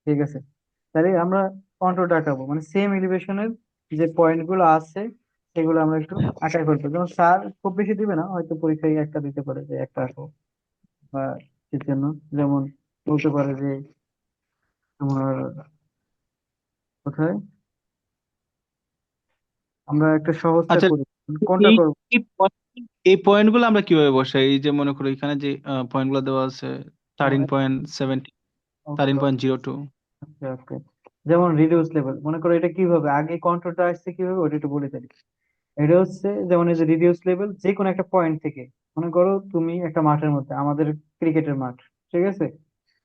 ঠিক আছে, তাহলে আমরা কন্ট্রোলটা আঁকাবো, মানে সেম এলিভেশনের যে পয়েন্ট গুলো আছে সেগুলো আমরা একটু আঁকাই ফেলবো। যেমন স্যার খুব বেশি দিবে না, হয়তো পরীক্ষায় একটা দিতে পারে যে একটা আঁকো বা এর জন্য। যেমন বলতে পারে যে তোমার কোথায় আমরা একটা সহজটা আচ্ছা, করি, কোনটা এই করবো? এই এই পয়েন্ট গুলো আমরা কিভাবে বসাই? এই যে মনে করো এখানে যে পয়েন্ট গুলো দেওয়া আছে, 13.70, ওকে, 13.02। ওকে, ওকে। যেমন রিডিউস লেভেল, মনে করো এটা কিভাবে আগে কন্ট্রোলটা আসছে কিভাবে ওটা একটু বলে দিই। এটা হচ্ছে যেমন এই যে রিডিউস লেভেল, যে কোনো একটা পয়েন্ট থেকে, মনে করো তুমি একটা মাঠের মধ্যে, আমাদের ক্রিকেটের মাঠ, ঠিক আছে,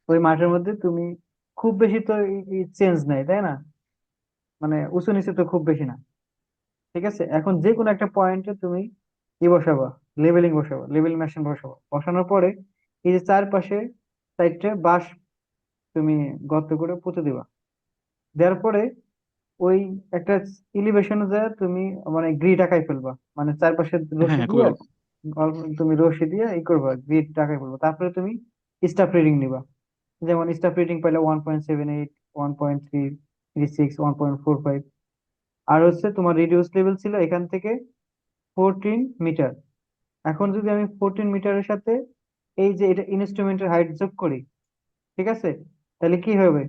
ওই মাঠের মধ্যে তুমি খুব বেশি তো চেঞ্জ নাই, তাই না? মানে উঁচু নিচু তো খুব বেশি না, ঠিক আছে। এখন যে কোনো একটা পয়েন্টে তুমি বসাবা, লেভেলিং বসাবা, লেভেল মেশিন বসাবা, বসানোর পরে এই যে চারপাশে সাইডটা বাঁশ তুমি গর্ত করে পুঁতে দিবা। দেওয়ার পরে ওই একটা এলিভেশনে যায় তুমি মানে গ্রিড আঁকাই ফেলবা, মানে চারপাশে হ্যাঁ, রশি হ্যাঁ, দিয়ে, করবো। তুমি রশি দিয়ে করবা, গ্রিড আঁকাই ফেলবা। তারপরে তুমি স্টাফ রিডিং নিবা। যেমন স্টাফ রিডিং পাইলে 1.78, 1.336, 1.45। আর হচ্ছে তোমার রিডিউস লেভেল ছিল এখান থেকে 14 মিটার। এখন যদি আমি 14 মিটারের সাথে এই যে এটা ইনস্ট্রুমেন্টের হাইট যোগ করি, ঠিক আছে, তাহলে কি হবে?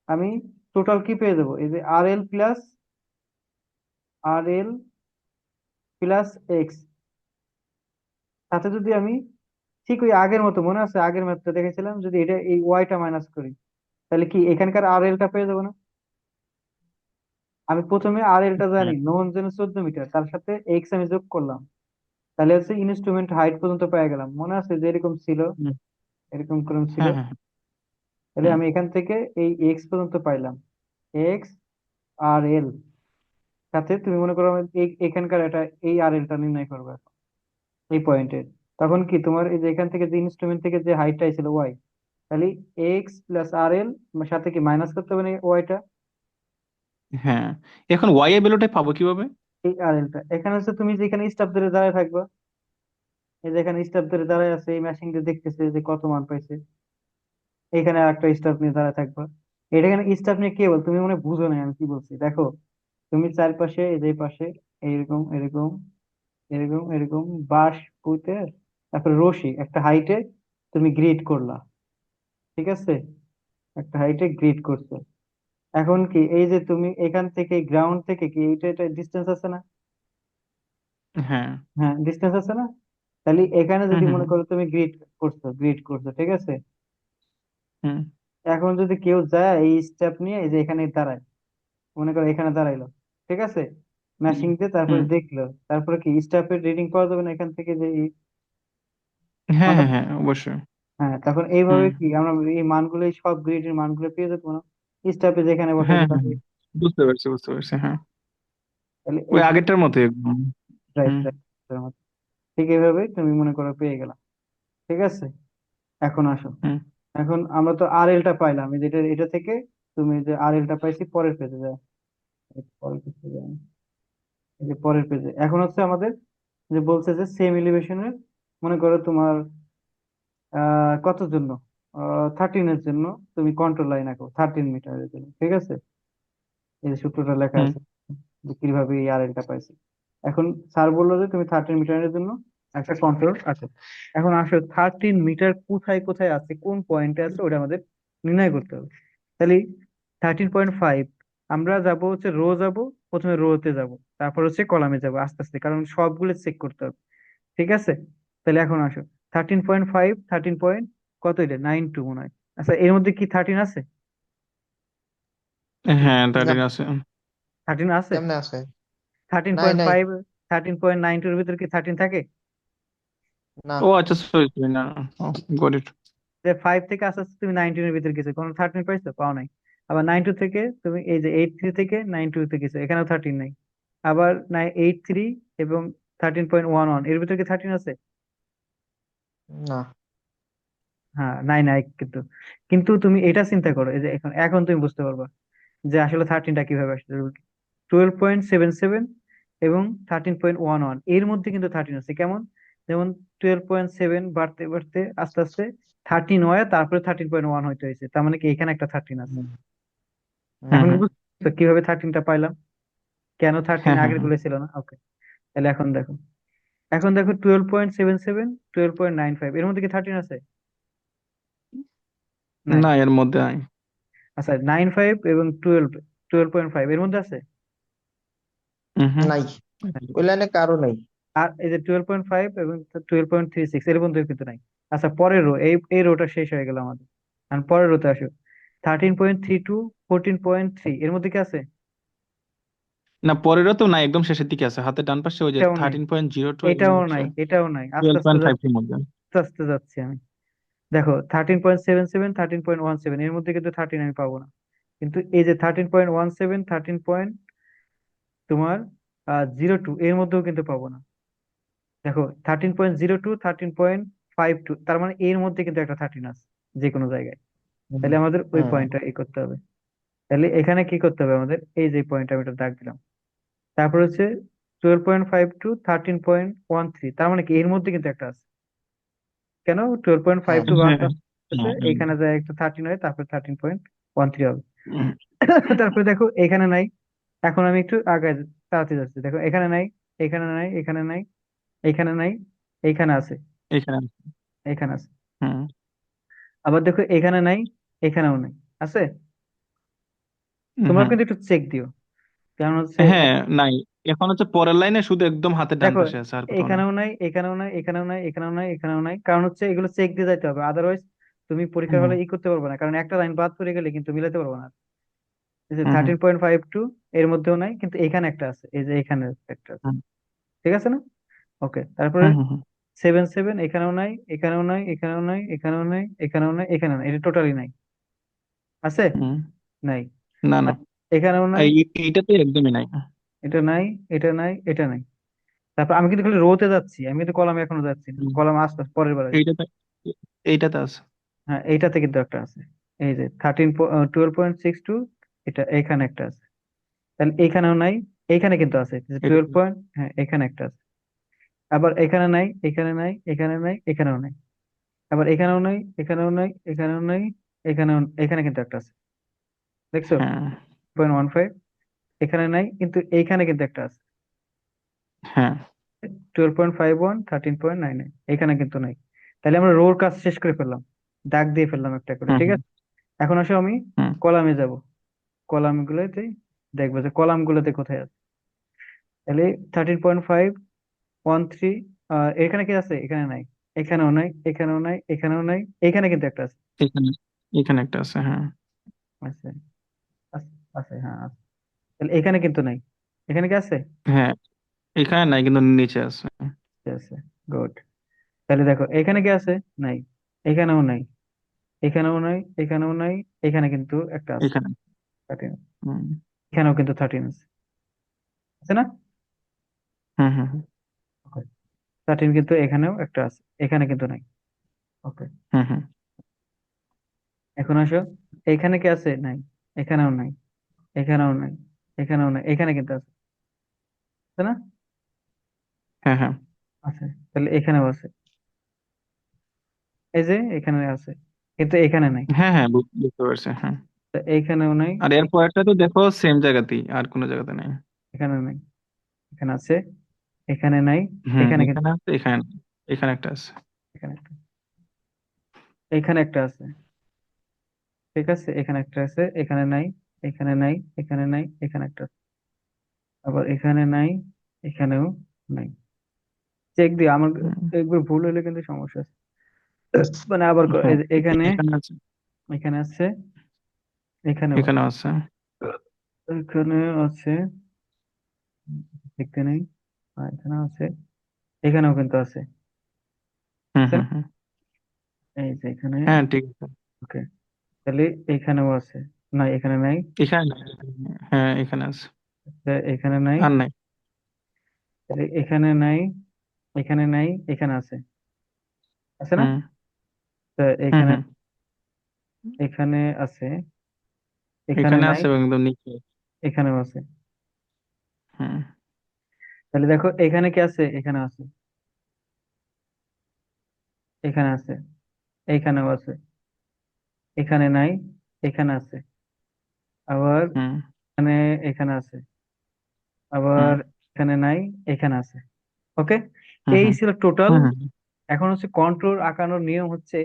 আমি টোটাল কি পেয়ে যাবো? এই যে আর এল প্লাস সাথে যদি আমি ঠিক ওই আগের মতো, মনে আছে আগের ম্যাথটা দেখেছিলাম, যদি এটা এই ওয়াইটা মাইনাস করি, তাহলে কি এখানকার আর এলটা পেয়ে যাবো না? আমি প্রথমে আর এলটা জানি, হ্যাঁ, নোন যেন 14 মিটার, তার সাথে এক্স আমি যোগ করলাম, তাহলে হচ্ছে ইনস্ট্রুমেন্ট হাইট পর্যন্ত পেয়ে গেলাম। মনে আছে যে এরকম ছিল, হুম, এরকম করে ছিল। হ্যাঁ, হ্যাঁ, তাহলে হুম, আমি এখান থেকে এই এক্স পর্যন্ত পাইলাম। এক্স আর এল সাথে তুমি মনে করো আমি এখানকার এটা এই আর এলটা নির্ণয় করবে এই পয়েন্টের। তখন কি তোমার এই যে এখান থেকে যে ইনস্ট্রুমেন্ট থেকে যে হাইটটা ছিল ওয়াই, তাহলে X+RL সাথে কি মাইনাস করতে হবে না ওয়াইটা? হ্যাঁ। এখন ওয়াই এর ভ্যালুটা পাবো কিভাবে? এই আর এলটা এখানে হচ্ছে তুমি যেখানে স্টাফ ধরে দাঁড়ায় থাকবা, এই যে এখানে স্টাফ ধরে দাঁড়ায় আছে, এই মেশিন দিয়ে দেখতেছে যে কত মান পাইছে, এখানে আর একটা স্টাফ নিয়ে দাঁড়ায় থাকবা। এটা এখানে স্টাফ নিয়ে কে বল, তুমি মনে হয় বুঝো না আমি কি বলছি, দেখো। তুমি চারপাশে এই যে পাশে এইরকম এরকম এরকম এরকম বাঁশ পুঁতে, তারপরে রশি একটা হাইটে তুমি গ্রিড করলা, ঠিক আছে, একটা হাইটে গ্রিড করছো। এখন কি এই যে তুমি এখান থেকে গ্রাউন্ড থেকে কি এটা এটা ডিস্টেন্স আছে না? হ্যাঁ। হ্যাঁ, ডিস্টেন্স আছে না? তাহলে এখানে হুম, যদি হুম, মনে করো তুমি গ্রিড করছো, ঠিক আছে। হুম, এখন যদি কেউ যায় এই স্টেপ নিয়ে এই যে এখানে দাঁড়ায়, মনে করো এখানে দাঁড়াইলো, ঠিক আছে, হুম, ম্যাশিং দিয়ে তারপরে হুম। দেখলো, তারপরে কি স্টেপের রিডিং পাওয়া যাবে না এখান থেকে যে হ্যাঁ, মানটা? হ্যাঁ, হ্যাঁ, অবশ্যই। হ্যাঁ, তখন এইভাবে হুম। কি আমরা এই মানগুলো, এই সব গ্রিডের মানগুলো পেয়ে যেত না স্টেপে যেখানে বসাইছে হ্যাঁ, হ্যাঁ, তাকে। হ্যাঁ। বুঝতে পারছি, বুঝতে পারছি, হ্যাঁ। তাহলে ওই এই আগেরটার মতো একদম। রাইট, হুম, রাইট, ঠিক এইভাবে তুমি মনে করো পেয়ে গেলাম, ঠিক আছে। এখন আসো, হুম, এখন আমরা তো আর এলটা পাইলাম, এই যেটা এটা থেকে তুমি যে আর এলটা পাইছি পরের পেজে যায়, পরের পেজে যায়, এই যে পরের পেজে এখন হচ্ছে আমাদের যে বলছে যে সেম এলিভেশনের, মনে করো তোমার কত জন্য, 13-এর জন্য তুমি কন্ট্রোল লাইন আঁকো 13 মিটারের জন্য, ঠিক আছে। এই যে সূত্রটা লেখা হুম, আছে যে কিভাবে এই আর এলটা পাইছি। এখন স্যার বললো যে তুমি 13 মিটারের জন্য একটা কন্ট্রোল আছে। এখন আসো 13 মিটার কোথায় কোথায় আছে, কোন পয়েন্টে আছে ওটা আমাদের নির্ণয় করতে হবে। তাহলে 13.5 আমরা যাব হচ্ছে রো যাব, প্রথমে রোতে যাব, তারপর হচ্ছে কলামে যাব আস্তে আস্তে, কারণ সবগুলো চেক করতে হবে, ঠিক আছে। তাহলে এখন আসো 13.5, 13 পয়েন্ট কত, এটা 9.2 মনে হয়। আচ্ছা, এর মধ্যে কি 13 আছে? হ্যাঁ, না, 13 আছে। 13 আছে? কেমনে আছে? থার্টিন নাই পয়েন্ট নাই, ফাইভ 13.92-এর ভিতরে কি 13 থাকে? না, ও আচ্ছা, সরি, সরি, না, গট ইট। যে 5 থেকে আস্তে আস্তে তুমি 19-এর ভিতরে গেছো, কোনো 13 পাইছো? পাও নাই। আবার 9.2 থেকে তুমি এই যে 8.3 থেকে 9.2 তে গেছো, এখানেও 13 নাই। আবার 8.3 এবং 13.11 এর ভিতরে কি 13 আছে? না। হ্যাঁ, নাই নাই, কিন্তু কিন্তু তুমি এটা চিন্তা করো, এই যে এখন এখন তুমি বুঝতে পারবা যে আসলে 13টা কিভাবে আসছে। 12.77 এবং 13.11 এর মধ্যে কিন্তু 13 আছে, কেমন? যেমন 12.7 বাড়তে বাড়তে আস্তে আস্তে 13 হয়, তারপরে 13.1 হইতে হয়েছে, তার মানে কি এখানে একটা 13 আছে। হুম হুম এখন কি হুম বুঝছো কিভাবে 13টা পাইলাম, কেন 13 হ্যাঁ হ্যাঁ আগের হ্যাঁ গুলো ছিল না? ওকে, তাহলে এখন দেখো 12.77, 12.95, এর মধ্যে কি 13 আছে? নাই। না, এর মধ্যে নাই। আচ্ছা, 9.5 এবং 12.5 এর মধ্যে আছে? হুম নাই, ওই লাইনে কারো নাই। আর এই যে 12.5 এবং 12.36 এর মধ্যে কিন্তু নাই। আচ্ছা, পরের রো, এই রোটা শেষ হয়ে গেল আমাদের। আর পরের রোতে আসো, 13.32, 14.3 এর মধ্যে কি আছে? না, পরেরও তো নাই, একদম শেষের দিকে আছে, হাতের ডান পাশে ওই যে এটাও নাই, 13.02 এগুলো এটাও হচ্ছে নাই, এটাও নাই। আস্তে টুয়েলভ আস্তে পয়েন্ট ফাইভ যাচ্ছি, এর মধ্যে। আস্তে আস্তে যাচ্ছি আমি। দেখো 13.77, 13.17 এর মধ্যে কিন্তু 13 আমি পাবো না। কিন্তু এই যে 13.17, তোমার 02 এর মধ্যেও কিন্তু পাবো না। দেখো 13.02, 13.52, তার মানে এর মধ্যে কিন্তু একটা 13 আছে যে কোনো জায়গায়। হুম তাহলে আমাদের ওই হুম পয়েন্টটা করতে হবে। তাহলে এখানে কি করতে হবে আমাদের, এই যে পয়েন্টটা আমি এটা দাগ দিলাম, তারপর হচ্ছে 12.5 টু 13.13, তার মানে কি এর মধ্যে কিন্তু একটা আছে। কেন? টুয়েলভ পয়েন্ট ফাইভ হ্যাঁ টু হ্যাঁ বাড়তে আছে, হ্যাঁ হ্যাঁ এখানে যায় একটু 13 হয়, তারপর 13.13 হবে। হুম তারপরে দেখো এখানে নাই। এখন আমি একটু আগে তাড়াতাড়ি যাচ্ছি, দেখো এখানে নাই, এখানে নাই, এখানে নাই, এখানে নাই, এইখানে আছে, এখানে। এখানে আছে। হুম আবার দেখো এখানে নাই, এখানেও নাই, আছে। তোমরা হুম কিন্তু একটু চেক দিও, কারণ হচ্ছে হ্যাঁ, নাই। এখন হচ্ছে পরের লাইনে শুধু একদম হাতের ডান দেখো পাশে আছে, আর কোথাও নাই। এখানেও নাই, এখানেও নাই, এখানেও নাই, এখানেও নাই, এখানেও নাই, কারণ হচ্ছে এগুলো চেক দিয়ে যাইতে হবে, আদারওয়াইজ তুমি পরীক্ষার হুম হলে করতে পারবে না, কারণ একটা লাইন বাদ পড়ে গেলে কিন্তু মিলাতে পারবে না। এই যে হুম হুম 13.52 এর মধ্যেও নাই, কিন্তু এখানে একটা আছে, এই যে এখানে একটা আছে। হুম ঠিক আছে না? ওকে, তারপরে হুম হুম 7.7, এখানেও নাই, এখানেও নাই, এখানেও নাই, এখানেও নাই, এখানেও নাই, এখানেও নাই, এটা টোটালি নাই। আছে? হুম। নাই। না না, আর এখানেও নাই, এইটাতে একদমই নাই। এটা নাই, এটা নাই, এটা নাই। তারপর আমি কিন্তু খালি রোতে যাচ্ছি, আমি কিন্তু কলামে এখনো যাচ্ছি না, হুম, কলাম আস্তে আস্তে পরের বার আসবে। এইটাতে এইটাতে আছে। হ্যাঁ, এইটাতে কিন্তু একটা আছে। এই যে 12.62, এটা এখানে একটা আছে। তাহলে এখানেও নাই, এইখানে কিন্তু আছে যে এটা 12 হ্যাঁ, এখানে একটা আছে। আবার এখানে নাই, এখানে নাই, এখানে নাই, এখানেও নাই। আবার এখানেও নাই, এখানেও নাই, এখানেও নাই, এখানেও, এখানে কিন্তু একটা আছে, দেখছো? হ্যাঁ 0.15, এখানে নাই, কিন্তু এইখানে কিন্তু একটা আছে। হ্যাঁ 12.51, 13.99, এখানে কিন্তু নাই। তাহলে আমরা রোর কাজ শেষ করে ফেললাম, দাগ দিয়ে ফেললাম একটা করে, হুম ঠিক হুম আছে। এখন আসো আমি হুম কলামে যাব, কলাম গুলোতে দেখবো যে কলাম গুলোতে কোথায় আছে। তাহলে 13.513, এখানে কি আছে? এখানে নাই, এখানেও নাই, এখানেও নাই, এখানেও নাই, এখানে কিন্তু একটা আছে। এখানে এখানে একটা আছে, হ্যাঁ। আছে, আছে, আছে, হ্যাঁ আছে। তাহলে এখানে কিন্তু নাই, এখানে কি আছে? হ্যাঁ, এখানে নাই কিন্তু নিচে আছে। আছে, গুড। তাহলে দেখো এখানে কি আছে? নাই, এখানেও নাই, এখানেও নাই, এখানেও নাই, এখানে কিন্তু একটা আছে, এখানে 13। হুম এখানেও কিন্তু 13 আছে, আছে না? হুম হুম 13 কিন্তু এখানেও একটা আছে, এখানে কিন্তু নাই। ওকে, হুম হুম এখন আসো, এখানে কি আছে? নাই, এখানেও নাই, এখানেও নাই, এখানেও নাই, এখানে কিন্তু আছে, আছে না? হ্যাঁ হ্যাঁ আছে, তাহলে এখানেও আছে, এই যে এখানে আছে, কিন্তু এখানে নাই। হ্যাঁ হ্যাঁ বুঝতে পারছি, হ্যাঁ। তা এইখানেও নাই, আর এর পরেরটা তো দেখো সেম জায়গাতেই, আর কোনো জায়গাতে নাই। এখানে নাই, এখানে আছে, এখানে নাই, হুম, এখানে কিন্তু, এখানে আছে, এখানে নাই। এখানে একটা আছে। এখানে একটা, এখানে একটা আছে, ঠিক আছে, এখানে একটা আছে, এখানে নাই, এখানে নাই, এখানে নাই, এখানে একটা আছে। আবার এখানে নাই, এখানেও নাই। চেক দিও আমার, হুম, একবার ভুল হলে কিন্তু সমস্যা আছে। মানে আবার এই হ্যাঁ যে এখানে, এখানে আছে, এখানে আছে, এখানেও আছে, এখানেও আছে। এখানে আছে, দেখতে নেই, এখানে আছে, এখানেও কিন্তু আছে, হুম আছে হুম না? হুম এই যে এখানে, হ্যাঁ, ঠিক আছে। ওকে, তাহলে এখানেও আছে, না এখানে নাই, এখানে নাই, হ্যাঁ এখানে আছে। এখানে নাই, আর নাই। তাহলে এখানে নাই, এখানে নাই, এখানে আছে, আছে না? হুম তো হুম এখানে, হুম এখানে আছে, এখানে এখানে নাই, আছে এবং একদম নিচে। এখানেও আছে। হুম তাহলে দেখো এখানে কি আছে? এখানে আছে, এখানে আছে, এইখানেও আছে, এখানে নাই, এখানে আছে, আবার হুম এখানে, এখানে আছে, হুম আবার এখানে নাই, এখানে আছে। ওকে, হুম এই হুম ছিল টোটাল। হুম এখন হচ্ছে কন্ট্রোর আঁকানোর নিয়ম হচ্ছে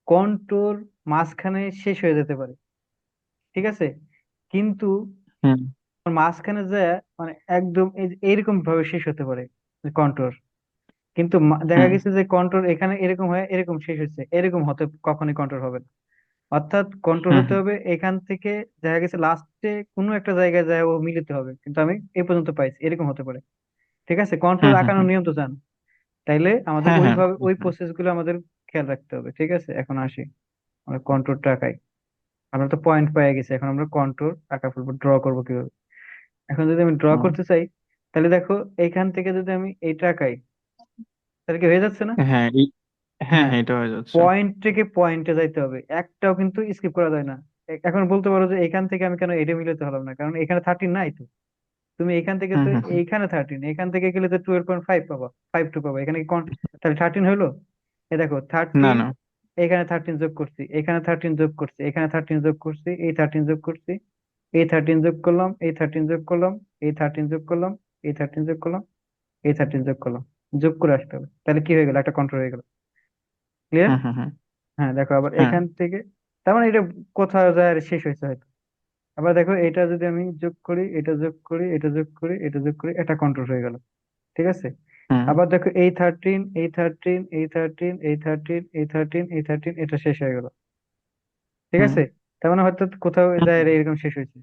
কন্ট্রোর মাঝখানে শেষ হয়ে যেতে পারে, ঠিক আছে, কিন্তু হুম মাঝখানে যায় মানে একদম এইরকম ভাবে শেষ হতে পারে কন্ট্রোর, কিন্তু দেখা হুম গেছে যে কন্ট্রোর এখানে এরকম হয়, এরকম শেষ হচ্ছে, এরকম হতে কখনোই কন্ট্রোর হবে না। অর্থাৎ কন্ট্রোল হুম হতে হবে এখান থেকে, দেখা গেছে লাস্টে কোনো একটা জায়গায় যায় ও মিলিতে হবে, কিন্তু আমি এই পর্যন্ত পাইছি, এরকম হতে পারে। ঠিক আছে, কন্ট্রোল হুম হুম আঁকানোর হুম নিয়ম তো জান, তাইলে আমাদের হ্যাঁ হ্যাঁ ওইভাবে ওই হুম প্রসেস গুলো আমাদের খেয়াল রাখতে হবে। ঠিক আছে, এখন আসি আমরা কন্ট্রোলটা আঁকাই। আমরা তো পয়েন্ট পেয়ে গেছি, এখন আমরা কন্ট্রোল আঁকা ফেলবো, ড্র করবো কিভাবে। এখন যদি আমি ড্র হুম। করতে চাই, তাহলে দেখো এইখান থেকে যদি আমি এইটা আঁকাই, তাহলে কি হয়ে যাচ্ছে না? হ্যাঁ হ্যাঁ হ্যাঁ, হ্যাঁ এটা হয়ে যাচ্ছে। পয়েন্ট থেকে পয়েন্টে যাইতে হবে, একটাও কিন্তু স্কিপ করা যায় না। এখন বলতে পারো যে এখান থেকে আমি কেন এটা মিলাতে হলাম না, কারণ এখানে 13 নাই তো। তুমি এখান থেকে হুম তো হুম হুম। এইখানে 13, এখান থেকে গেলে তো 12.5 পাবা, 5 2 পাবা, এখানে কি তাহলে 13 হলো। এ দেখো না 13, না। এখানে 13 যোগ করছি, এখানে 13 যোগ করছি, এখানে 13 যোগ করছি, এই 13 যোগ করছি, এই 13 যোগ করলাম, এই 13 যোগ করলাম, এই 13 যোগ করলাম, এই 13 যোগ করলাম, এই 13 যোগ করলাম, যোগ করে আসতে হবে, তাহলে কি হয়ে গেল, একটা কন্ট্রোল হয়ে গেল। ক্লিয়ার? হুম হুম হুম। হ্যাঁ, দেখো আবার হ্যাঁ এখান থেকে, তার মানে এটা কোথাও যায় আর শেষ হয়েছে হয়তো। আবার দেখো এটা যদি আমি যোগ করি, এটা যোগ করি, এটা যোগ করি, এটা যোগ করি, এটা কন্ট্রোল হয়ে গেল। ঠিক আছে, হুম আবার দেখো এই 13, এই 13, এই 13, এই 13, এই 13, এই 13, এটা শেষ হয়ে গেল। ঠিক হুম আছে, তার মানে হয়তো কোথাও হুম যায় এরকম শেষ হয়েছে।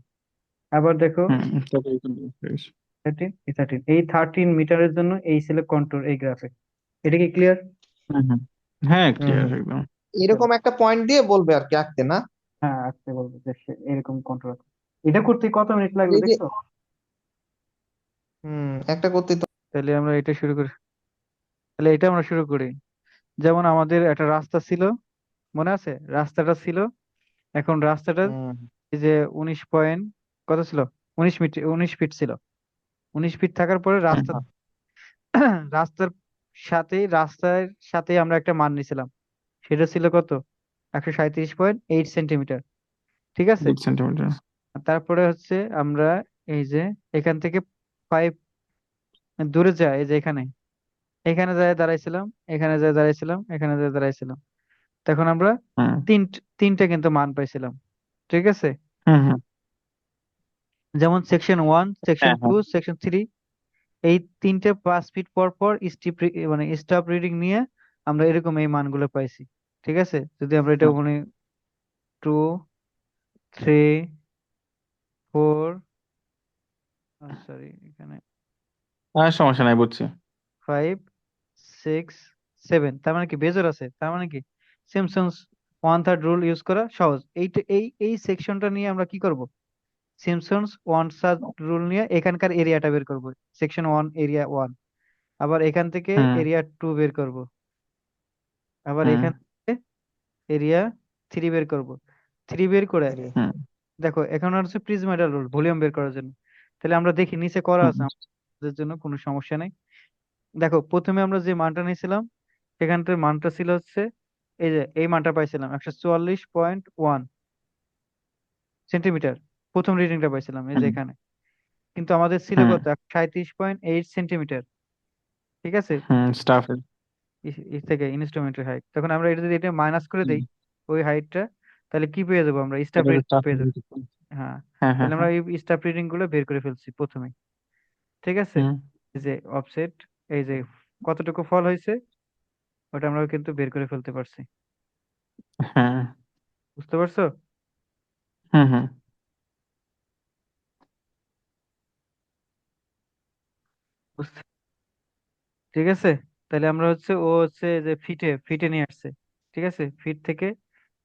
আবার দেখো হুম তবে এখানে হয়ে গেছে। 13, এই 13, এই 13 মিটারের জন্য এই ছিল কন্ট্রোল এই গ্রাফে। এটা কি ক্লিয়ার? হুম হুম। হ্যাঁ হুম ক্লিয়ার হুম। একদম। চলো, এরকম একটা পয়েন্ট দিয়ে বলবে আর কি আঁকতে না। হ্যাঁ আজকে বলবো যে এরকম কন্ট্রোল। এটা করতে কত মিনিট লাগলো এই যে দেখছো? একটা করতে তো। তাহলে আমরা এটা শুরু করি, তাহলে এটা আমরা শুরু করি। যেমন আমাদের একটা রাস্তা ছিল, মনে আছে রাস্তাটা ছিল, এখন রাস্তাটা হুম এই যে 19 পয়েন্ট কত ছিল, 19 মিটার, 19 ফিট ছিল। 19 ফিট থাকার পরে হুম রাস্তা, রাস্তার রাস্তার সাথে আমরা একটা মান নিছিলাম, সেটা ছিল কত, 137.8 সেন্টিমিটার। ঠিক আছে, 8 সেন্টিমিটার। আর তারপরে হচ্ছে আমরা এই যে এখান থেকে 5 দূরে যায়, এই যে এখানে, এখানে যায় দাঁড়াইছিলাম, এখানে যায় দাঁড়াইছিলাম, এখানে যায় দাঁড়াইছিলাম, তখন আমরা হুম তিনটা কিন্তু মান পাইছিলাম। ঠিক আছে, হুম হুম। যেমন সেকশন 1, সেকশন হ্যাঁ টু হ্যাঁ। সেকশন 3, এই তিনটে 5 ফিট পর পর মানে স্টপ রিডিং নিয়ে আমরা এরকম এই মানগুলো পাইছি। ঠিক আছে, যদি আমরা এটা হুম। মানে 2 3 4, সরি এখানে আর সমস্যা নাই বুঝছি। 5 6 7, তার মানে কি বেজোর আছে, তার মানে কি সিমসন্স 1/3 রুল ইউজ করা সহজ। এইটা এই সেকশনটা নিয়ে আমরা কি করব, সিমসন্স 1/3 রুল নিয়ে এখানকার এরিয়াটা বের করব, সেকশন 1 এরিয়া 1, আবার এখান থেকে হুম এরিয়া 2 বের করব, আবার হুম এখান থেকে এরিয়া 3 বের করব। 3 বের করে এরে। হুম দেখো এখন আর হচ্ছে প্রিজমেটাল রুল ভলিউম বের করার জন্য। তাহলে আমরা দেখি নিচে করা হুম আছে, আমাদের জন্য কোনো সমস্যা নেই। দেখো প্রথমে আমরা যে মানটা নিয়েছিলাম, সেখানটার মানটা ছিল হচ্ছে এই যে এই মানটা পাইছিলাম 144.1 সেন্টিমিটার, প্রথম রিডিংটা পাইছিলাম এই যে হুম এখানে। কিন্তু আমাদের ছিল হুম কত, 137.8 সেন্টিমিটার। ঠিক আছে, হুম স্টাফের। থেকে ইনস্ট্রুমেন্টের হাইট, তখন আমরা এটা যদি এটা মাইনাস করে দেই ওই হাইটটা, তাহলে কি পেয়ে যাবো আমরা, স্টাফ এটা তো রিডিং পেয়ে স্টাফের। যাবো। হ্যাঁ, হ্যাঁ হ্যাঁ তাহলে আমরা হ্যাঁ। এই স্টাফ রিডিং গুলো বের করে ফেলছি প্রথমে। ঠিক আছে, হুম এই যে অফসেট, এই যে কতটুকু ফল হয়েছে ওটা আমরা কিন্তু বের করে ফেলতে পারছি। হ্যাঁ। বুঝতে পারছো? হুম হুম বুঝতে, ঠিক আছে, তাহলে আমরা হচ্ছে ও হচ্ছে যে ফিটে ফিটে নিয়ে আসছে। ঠিক আছে, ফিট থেকে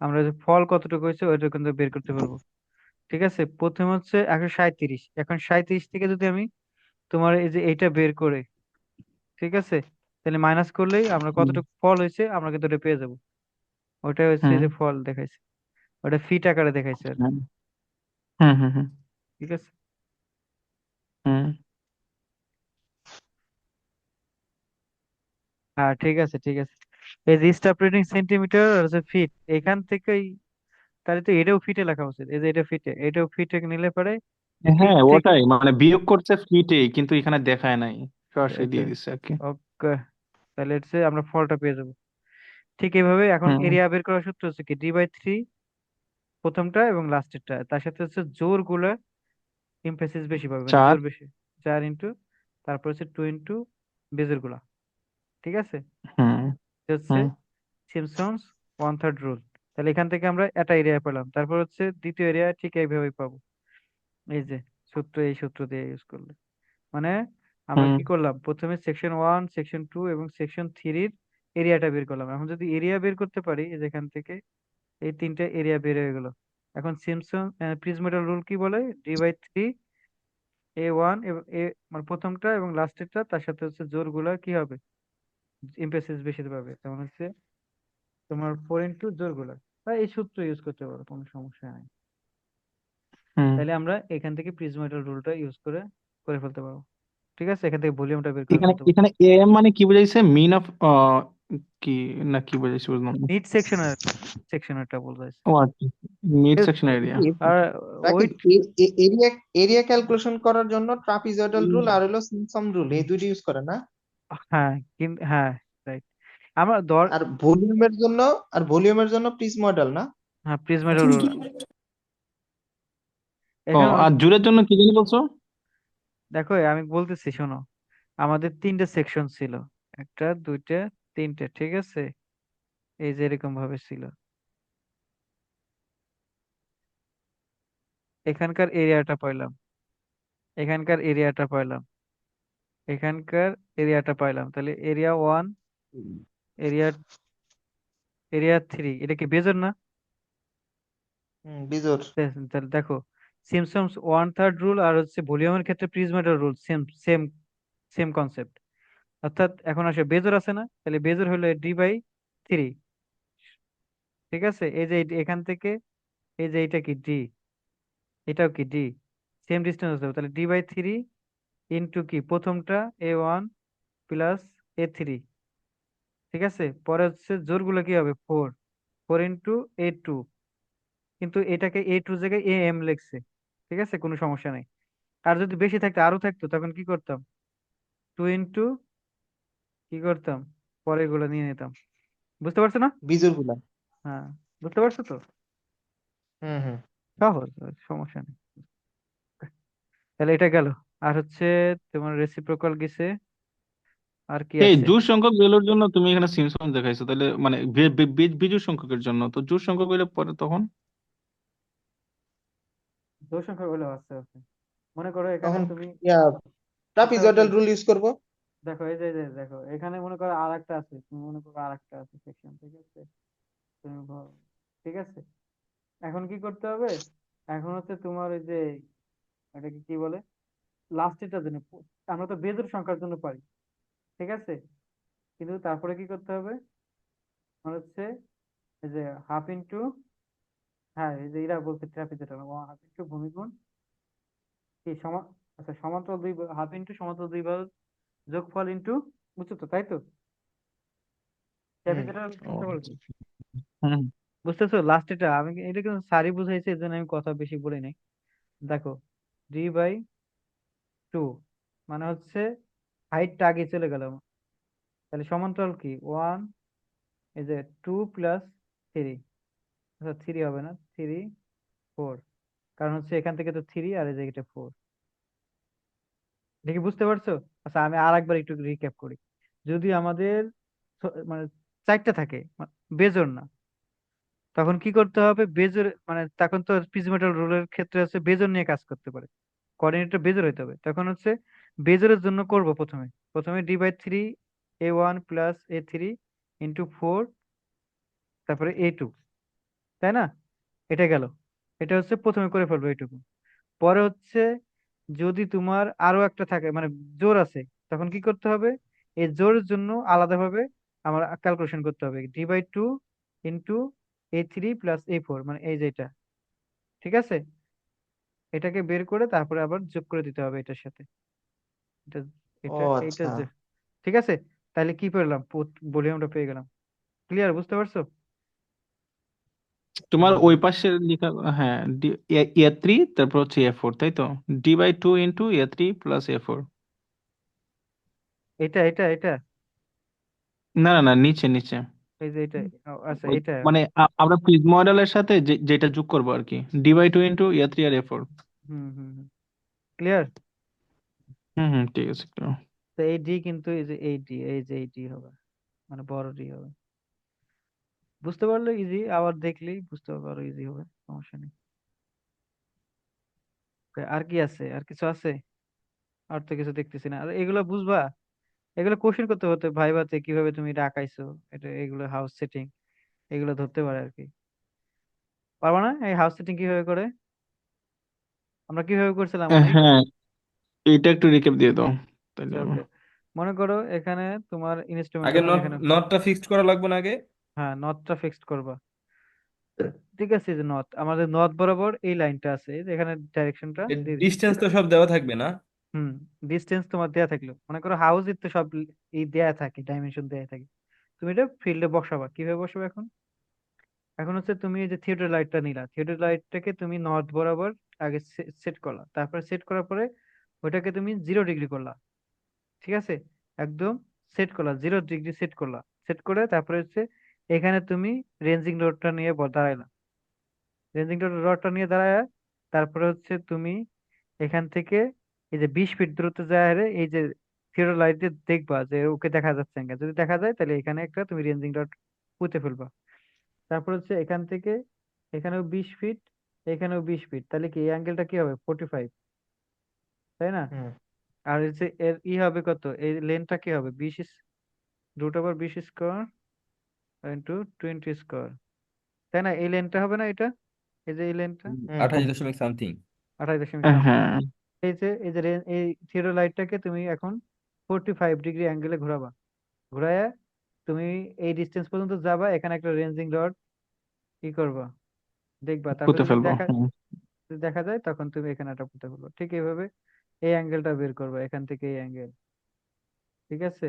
আমরা যে ফল কতটুকু হয়েছে ওইটা কিন্তু বের করতে পারবো। ঠিক আছে, প্রথম হচ্ছে 137, এখন 37 থেকে যদি আমি তোমার এই যে এইটা বের করে, ঠিক আছে, তাহলে মাইনাস করলেই আমরা হুম কতটুকু ফল হয়েছে আমরা কিন্তু ওটা পেয়ে যাবো। ওটা হচ্ছে এই হুম যে ফল দেখাইছে, ওটা ফিট আকারে দেখাইছে আর কি। হুম হুম হুম হুম ঠিক আছে, হুম। হ্যাঁ ঠিক আছে ঠিক আছে। এই যে স্টাফ রেটিং সেন্টিমিটার আর হচ্ছে ফিট, এখান থেকেই তাহলে তো এটাও ফিটে লেখা উচিত। এই যে এটা ফিটে, এটাও ফিটে নিলে পরে ফিট হ্যাঁ থেকে ওটাই, মানে বিয়োগ করছে ফিটে, কিন্তু এখানে দেখায় নাই, সরাসরি আচ্ছা, দিয়ে দিচ্ছে আর কি। ওকে, তাহলে হচ্ছে আমরা ফলটা পেয়ে যাবো। ঠিক এইভাবে এখন হুম। এরিয়া বের করার সূত্র হচ্ছে কি, ডি/3 প্রথমটা এবং লাস্টেরটা, তার সাথে হচ্ছে জোর গুলা এমফেসিস বেশি পাবে, মানে চার। জোর বেশি, 4 ইন্টু, তারপর হচ্ছে 2 ইন্টু বেজের গুলা। ঠিক আছে, হুম। এটা হচ্ছে হুম। Simpson's one third rule. তাহলে এখান থেকে আমরা একটা এরিয়া পেলাম, তারপর হচ্ছে দ্বিতীয় এরিয়া ঠিক এইভাবেই পাবো। এই যে সূত্র, এই সূত্র দিয়ে ইউজ করলে মানে আমরা হুম। কি করলাম, প্রথমে সেকশন 1, সেকশন 2 এবং সেকশন 3 এর এরিয়াটা বের করলাম। এখন যদি এরিয়া বের করতে পারি, এই যেখান থেকে এই তিনটা এরিয়া বের হয়ে গেল। এখন সিমসন প্রিজমেটাল রুল কি বলে, ডি/3 A1 এবং এ, মানে প্রথমটা এবং লাস্টেরটা, তার সাথে হচ্ছে জোরগুলা কি হবে, এমফেসিস বেশি পাবে, তেমন হচ্ছে তোমার 4 ইন্টু জোরগুলা। তাই এই সূত্র ইউজ করতে পারো, কোনো সমস্যা নাই। হুম। তাহলে আমরা এখান থেকে প্রিজমেটাল রুলটা ইউজ করে করে ফেলতে পারবো। ঠিক আছে, এখান থেকে ভলিউমটা বের করে এখানে ফেলতে পারবো। এখানে এম মানে কি বোঝাইছে, মিন অফ কি, না কি বোঝাইছে বুঝলাম না। মিড সেকশনের, সেকশনেরটা বলতেছে। ও আচ্ছা, মিড সেকশন এরিয়া। আর ওই রাকিব, এরিয়া এরিয়া ক্যালকুলেশন করার জন্য ট্রাপিজয়েডাল রুল আর হলো সিমসম রুল এই দুইটা ইউজ করে না? হ্যাঁ, কিন্তু হ্যাঁ, রাইট, আমরা ধর, আর ভলিউমের জন্য প্রিজময়েডাল না? হ্যাঁ প্রিজমেটাল রুল। ও, এখানে আর জুরের জন্য কি জানি বলছো? দেখো আমি বলতেছি শোনো, আমাদের তিনটে সেকশন ছিল, একটা, দুইটা, তিনটে, ঠিক আছে, এই যে এরকম ভাবে ছিল। এখানকার এরিয়াটা পাইলাম, এখানকার এরিয়াটা পাইলাম, এখানকার এরিয়াটা পাইলাম, তাহলে এরিয়া 1, এরিয়া এরিয়া 3, এটা কি বেজোর না? বিজোর। তাহলে দেখো, সিমসন্স ওয়ান থার্ড রুল আর হচ্ছে ভলিউমের ক্ষেত্রে prismoidal rule same, same same concept. অর্থাৎ এখন আসে বেজোর আছে না, তাহলে বেজোর হলো ডি/3। ঠিক আছে, এই যে এখান থেকে এই যে এটা কি ডি, এটাও কি ডি, সেম ডিস্টেন্স হতে হবে, তাহলে ডি/3 ইন্টু কি প্রথমটা A1 প্লাস A3। ঠিক আছে, পরে হচ্ছে জোরগুলো কি হবে, 4, 4 ইন্টু A2, কিন্তু এটাকে A2 জায়গায় AM লিখছে। ঠিক আছে, কোনো সমস্যা নেই। আর যদি বেশি থাকতো, আরো থাকতো, তখন কি করতাম, 2 ইন্টু কি করতাম, পরে এগুলো নিয়ে নিতাম। বুঝতে পারছো না? বিজোর গুলা। হ্যাঁ, বুঝতে পারছো তো, হুম হুম। সহজ, সমস্যা নেই। তাহলে এটা গেল। আর হচ্ছে তোমার রেসিপ্রোকাল গেছে, আর কি এই আছে? জোড় সংখ্যক ভ্যালুর জন্য তুমি এখানে সিমসন দেখাইছো, তাহলে মানে বিজোড় সংখ্যকের জন্য তো জোড় সংখ্যক হইলে পরে তখন। জোড় সংখ্যা গুলো আছে আছে, মনে করো এখানে তখন তুমি ইয়া একটা আছে, ট্রাপিজয়েডাল রুল ইউজ করব। দেখো এই যে দেখো এখানে মনে করো আর একটা আছে, তুমি মনে করো আর একটা আছে সেকশন, ঠিক আছে, তুমি ঠিক আছে, এখন কি করতে হবে, এখন হচ্ছে তোমার ওই যে এটাকে কি বলে, লাস্টেরটার জন্য আমরা তো বেজোড় সংখ্যার জন্য পারি, ঠিক আছে, কিন্তু তারপরে কি করতে হবে, আমার হচ্ছে এই যে হাফ ইন্টু, হ্যাঁ এই যে এরা বলতে ট্রাপিজয়েডাল, হাফ ইন্টু ভূমি গুণ কি আচ্ছা সমান্তরাল দুই, হাফ ইন্টু সমান্তরাল দুই বাহুর যোগফল ইন্টু, বুঝছো তো তাই তো, হুম। ট্রাপিজয়েডাল ও বুঝতে পারছো? আচ্ছা। হুম। বুঝতেছো, লাস্ট এটা আমি এটা কিন্তু সারি বুঝাইছে, এর জন্য আমি কথা বেশি বলি নাই। দেখো, ডি/2 মানে হচ্ছে হাইটটা আগে চলে গেল, তাহলে সমান্তরাল কি 1, এই যে 2 + 3, আচ্ছা 3 হবে না, 3, 4, কারণ হচ্ছে এখান থেকে তো 3 আর এই যে এটা 4। দেখি বুঝতে পারছো? আচ্ছা আমি আর একবার একটু রিক্যাপ করি। যদি আমাদের মানে চারটা থাকে, বেজোড় না, তখন কি করতে হবে, বেজোড় মানে তখন তো প্রিজমেটাল রুলের ক্ষেত্রে হচ্ছে বেজোড় নিয়ে কাজ করতে পারে, কোঅর্ডিনেটর বেজোড় হইতে হবে, তখন হচ্ছে বেজোড়ের জন্য করব প্রথমে, ডি/3 A1 প্লাস A3 ইন্টু 4, তারপরে A2, তাই না? এটা গেল, এটা হচ্ছে প্রথমে করে ফেলবো এইটুকু। পরে হচ্ছে যদি তোমার আরো একটা থাকে মানে জোর আছে, তখন কি করতে হবে, এই জোরের জন্য আলাদাভাবে আমার ক্যালকুলেশন করতে হবে, ডি/2 ইন্টু A3 প্লাস A4, মানে এই যে এটা, ঠিক আছে, এটাকে বের করে তারপরে আবার যোগ করে দিতে হবে এটার সাথে, এটা ও এটা এইটা আচ্ছা। ঠিক আছে। তাহলে কি পেলাম, ভলিউমটা পেয়ে গেলাম। ক্লিয়ার, বুঝতে পারছো? তোমার ওই পাশে লেখা, হ্যাঁ, এ3 তারপর হচ্ছে এ4, তাই তো? D/2 into এ3 plus A4. এটা এটা এটা না না না, নিচে নিচে। এই যে এটা, আচ্ছা ওই এটা। মানে আমরা প্রিজম মডেলের সাথে যেটা যোগ করবো আর কি, D/2 ইন্টু এ3 আর এ4। হুম হুম হুম, ক্লিয়ার। হুম হুম, ঠিক আছে। তো এই ডি কিন্তু এই যে এই ডি, এই যে এই ডি হবে, মানে বড় ডি হবে। বুঝতে পারলে ইজি, আবার দেখলেই বুঝতে পারো ইজি হবে, সমস্যা নেই। Okay, আর কি আছে, আর কিছু আছে? আর তো কিছু দেখতেছি না। আর এগুলো বুঝবা, এগুলো কোশ্চেন করতে হতে ভাইভাতে কিভাবে তুমি এটা আঁকাইছো, এটা এগুলো হাউস সেটিং, এগুলো ধরতে পারে আর কি। পারবা না এই হাউস সেটিং কিভাবে করে, আমরা কিভাবে করছিলাম অনেক। হ্যাঁ, এইটা একটু রিক্যাপ দিয়ে দাও তাহলে হবে। ওকে, মনে করো এখানে তোমার ইনস্ট্রুমেন্ট আগে আছে যেখানে, নটটা ফিক্সড করা লাগবে না আগে? হ্যাঁ নটটা ফিক্সড করবা। ঠিক আছে, যে নট, আমাদের নট বরাবর এই লাইনটা আছে, এই যে এখানে ডাইরেকশনটা দিয়ে দিছি। ডিস্টেন্স তো সব দেওয়া থাকবে না? হুম, ডিস্টেন্স তোমার দেয়া থাকলো, মনে করো হাউস তো সব এই দেয়া থাকে, ডাইমেনশন দেয়া থাকে। তুমি এটা ফিল্ডে বসাবা, কিভাবে বসাবে এখন? এখন হচ্ছে তুমি এই যে থিয়েটার লাইটটা নিলা, থিয়েটার লাইটটাকে তুমি নর্থ বরাবর আগে সেট করলা, তারপরে সেট করার পরে ওইটাকে তুমি 0 ডিগ্রি করলা। ঠিক আছে, একদম সেট করলা, 0 ডিগ্রি সেট করলা। সেট করে তারপরে হচ্ছে এখানে তুমি রেঞ্জিং রডটা নিয়ে দাঁড়াইলা। রেঞ্জিং রডটা নিয়ে দাঁড়ায়, তারপরে হচ্ছে তুমি এখান থেকে এই যে 20 ফিট দূরত্বে যায়, এই যে থিয়েটার লাইট দিয়ে দেখবা যে ওকে দেখা যাচ্ছে কিনা। যদি দেখা যায় তাহলে এখানে একটা তুমি রেঞ্জিং রড পুঁতে ফেলবা। তারপর হচ্ছে এখান থেকে এখানেও 20 ফিট, এখানেও 20 ফিট, তাহলে কি এই অ্যাঙ্গেলটা কি হবে 45, তাই না? হুম আর হচ্ছে এর হবে কত, এই লেনটা কি হবে 20√20² ইন্টু 20², তাই না? এই লেনটা হবে না এটা, এই যে এই লেনটা হুম 28 দশমিক সামথিং। 28.something। হ্যাঁ, এই যে এই থিয়েটার লাইটটাকে তুমি এখন 45 ডিগ্রি অ্যাঙ্গেলে ঘোরাবা। ঘুরায়া তুমি এই ডিস্টেন্স পর্যন্ত যাবা, এখানে একটা রেঞ্জিং রড কি করবা দেখবা, তারপরে পুঁতে যদি ফেলবো। হুম। দেখা যায় তখন তুমি এখানে একটা পুঁতে ফেলবা। ঠিক এইভাবে এই অ্যাঙ্গেলটা বের করবা, এখান থেকে এই অ্যাঙ্গেল। ঠিক আছে,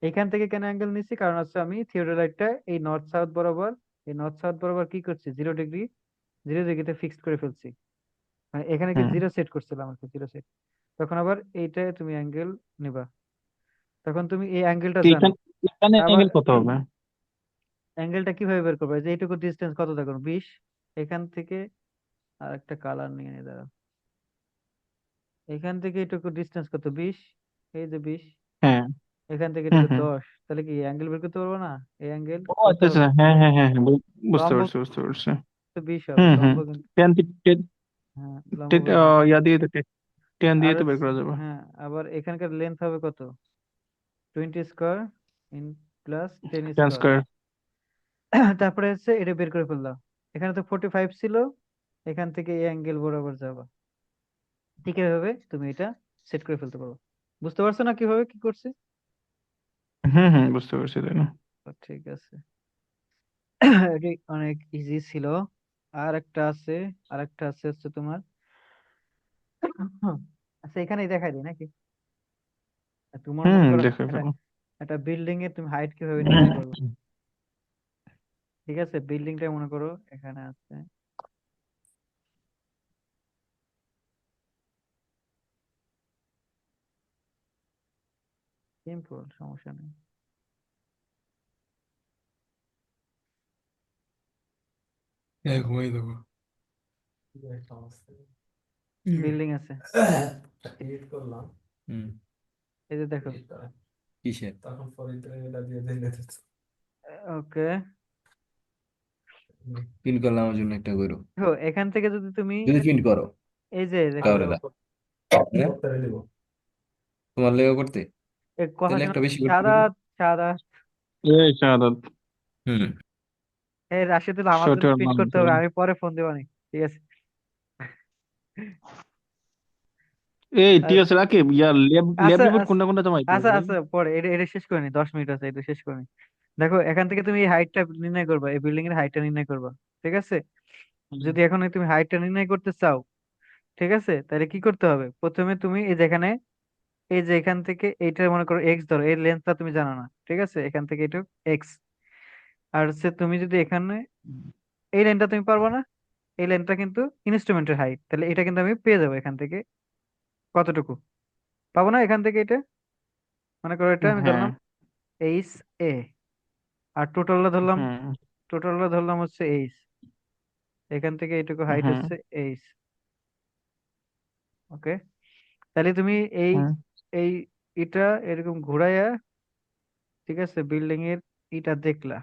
এখান থেকে কেন অ্যাঙ্গেল নিচ্ছি, কারণ হচ্ছে আমি থিওডোলাইটটা এই নর্থ সাউথ বরাবর, এই নর্থ সাউথ বরাবর কি করছি 0 ডিগ্রি, 0 ডিগ্রিতে ফিক্সড করে ফেলছি। মানে এখানে কি হুম। জিরো সেট করছিলাম আর কি, জিরো সেট। তখন আবার এইটা তুমি অ্যাঙ্গেল নিবা, তখন তুমি এই অ্যাঙ্গেলটা তো জানো। এখানে এখানে আবার অ্যাঙ্গেল কত হবে? অ্যাঙ্গেলটা কিভাবে বের করবে, যে এইটুকু ডিস্টেন্স কত দেখো 20, এখান থেকে আর একটা কালার নিয়ে নিয়ে দাঁড়াও, এখান থেকে এইটুকু ডিস্টেন্স কত 20, এই যে 20, হ্যাঁ। এখান থেকে হুম এটুকু হুম। 10, তাহলে কি অ্যাঙ্গেল বের করতে পারবো না? এই অ্যাঙ্গেল ও কত আচ্ছা আচ্ছা, হবে, হ্যাঁ হ্যাঁ হ্যাঁ হ্যাঁ, বুঝতে লম্ব পারছি বুঝতে পারছি। তো 20 হবে, হুম হুম। লম্ব কিন্তু, টেন টেন হ্যাঁ লম্ব বের টেন, করবো। ইয়া দিয়ে তো টেন আর দিয়ে তো বের হচ্ছে, করা যাবে। হ্যাঁ আবার এখানকার লেন্থ হবে কত, 20² ইন প্লাস 10²। Trans square. তারপরে হচ্ছে এটা বের করে ফেললাম, এখানে তো 45 ছিল, এখান থেকে এই অ্যাঙ্গেল বরাবর যাবা। ঠিক এভাবে তুমি এটা সেট করে ফেলতে পারো। বুঝতে পারছো না কিভাবে কি করছি? হুম হুম, বুঝতে পারছি তাই না? ঠিক আছে, এটি অনেক ইজি ছিল। আর একটা আছে, আর একটা আছে হচ্ছে তোমার, আচ্ছা এখানেই দেখাই দিই নাকি? তোমার হুম, মনে করো দেখে একটা, ফেলো। একটা বিল্ডিং এর তুমি হাইট কিভাবে নির্ণয় করবে। ঠিক আছে, বিল্ডিংটা মনে করো এখানে আছে, সিম্পল, সমস্যা নেই। ঘুমাই দেবো। বিল্ডিং আছে, হুম। এই যে দেখো। কিসের? ওকে, প্রিন্ট করলাম আমার জন্য একটা করো। দেখো এখান থেকে যদি তুমি যদি প্রিন্ট করো এই যে দেখো, কাউরে দাও। হ্যাঁ? তোমার লেগে করতে কথা তাহলে শোনো, একটা বেশি করতে সাদা পারি। সাদা, এই শাহাদাত, হুম। এই রাশিদুল আমার শর্ট জন্য ইয়ার প্রিন্ট নাম করতে হবে, আমি পরে ফোন দেবানি। ঠিক আছে, এই আর ঠিক আছে রাকিব, ইয়ার ল্যাব ল্যাব আচ্ছা রিপোর্ট আচ্ছা কোনটা কোনটা জমাইতে আচ্ছা হবে ভাই? আচ্ছা, পরে এটা এটা শেষ করে নি, 10 মিনিট আছে, এটা শেষ করে নি। দেখো এখান থেকে তুমি এই হাইটটা নির্ণয় করবা, এই বিল্ডিং এর হাইটটা নির্ণয় করবা। ঠিক আছে, হুম। যদি এখন তুমি হাইটটা নির্ণয় করতে চাও, ঠিক আছে, তাহলে কি করতে হবে, প্রথমে তুমি এই যেখানে, এই যে এখান থেকে এইটা মনে করো এক্স ধরো, এই লেন্থটা তুমি জানো না, ঠিক আছে, এখান থেকে এটা এক্স, আর হচ্ছে তুমি যদি এখানে এই লাইনটা তুমি পারবা না, এই লাইনটা কিন্তু ইনস্ট্রুমেন্টের হাইট, তাহলে এটা কিন্তু আমি পেয়ে যাবো এখান থেকে কতটুকু পাবো না এখান থেকে এটা, মনে করো এটা আমি হ্যাঁ ধরলাম এইচ এ, আর হুম টোটালটা ধরলাম হচ্ছে এইচ, এখান থেকে এইটুকু হাইট হুম হচ্ছে এইচ। ওকে, তাহলে তুমি এই হুম এই এটা এরকম ঘুরাইয়া, ঠিক আছে, বিল্ডিং এর এটা দেখলা,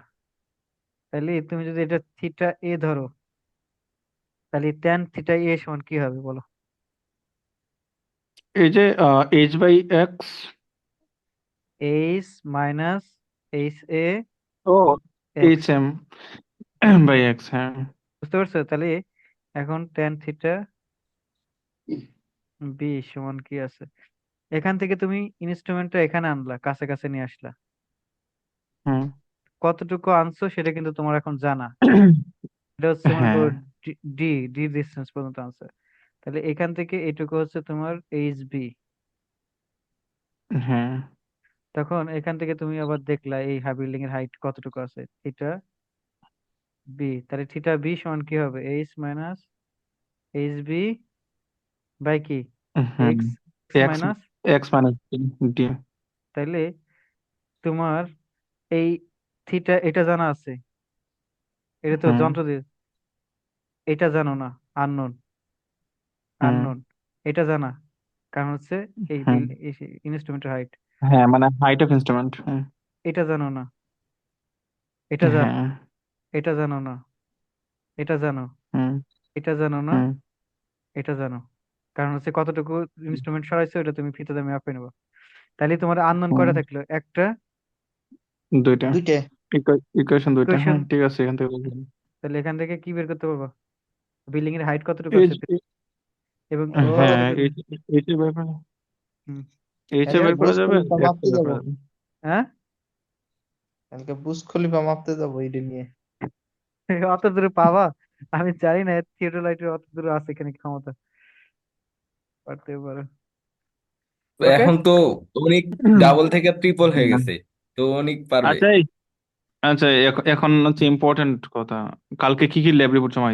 তাহলে তুমি যদি এটা থিটা এ ধরো, তাহলে ট্যান থিটা এ সমান কি হবে বলো? এই যে H by X. H minus H A O X, H M by X, হ্যাঁ। বুঝতে পারছো? তাহলে এখন ট্যান থিটা বি সমান কি আছে, এখান থেকে তুমি ইনস্ট্রুমেন্টটা এখানে আনলা, কাছে কাছে নিয়ে আসলা, হুম কতটুকু আনছো সেটা কিন্তু তোমার এখন জানা। এটা হচ্ছে মনে হ্যাঁ করো ডি, ডি ডিস্টেন্স পর্যন্ত আনছে, তাহলে এখান থেকে এটুকু হচ্ছে তোমার এইচ বি। হ্যাঁ তখন এখান থেকে তুমি আবার দেখলা এই বিল্ডিং এর হাইট কতটুকু আছে, থিটা বি, তাহলে থিটা বি সমান কি হবে, H minus H B by কি, হুম X X minus, X minus D. তাইলে তোমার এই থিটা এটা জানা আছে, এটা তো হুম যন্ত্র দিয়ে, এটা জানো না, আননোন, হুম আননোন, এটা জানা, কারণ হচ্ছে এই হুম ইনস্ট্রুমেন্টের হাইট, হ্যাঁ, মানে হাইট অফ ইনস্ট্রুমেন্ট। হুম এটা জানো না, এটা জানো, হ্যাঁ এটা জানো না, এটা জানো, হুম এটা জানো না, হুম এটা জানো, কারণ হচ্ছে কতটুকু ইনস্ট্রুমেন্ট সরাইছো এটা তুমি ফিতে মাপে নেবো। তাহলে তোমার আননোন হুম কয়টা থাকলো, একটা, দুইটা দুইটা। ইকুয়েশন দুইটা, ইকুয়েশন, হ্যাঁ ঠিক আছে, এখান থেকে বললাম। তাহলে এখান থেকে কি বের করতে পারবো, বিল্ডিং এর হাইট কতটুকু এই আছে যে- এবং ও, কি হ্যাঁ কতটুকু। এইচ এ বের করা, হুম, এইচ এ কালকে বের করা বুর্জ যাবে, খলিফা এক্স এ মাপতে বের যাবো, করা যাবে। হ্যাঁ কালকে বুর্জ খলিফা মাপতে যাবো এটা নিয়ে। অত দূরে পাবা? আমি জানি না থিওডোলাইটের অত দূরে আছে এখানে ক্ষমতা, পারতে পারো। তো ওকে, এখন তো অনেক ডাবল থেকে ট্রিপল হয়ে গেছে, তো অনেক পারবে। আচ্ছা আচ্ছা, এখন হচ্ছে ইম্পর্টেন্ট কথা, কালকে কি কি ল্যাব রিপোর্ট জমা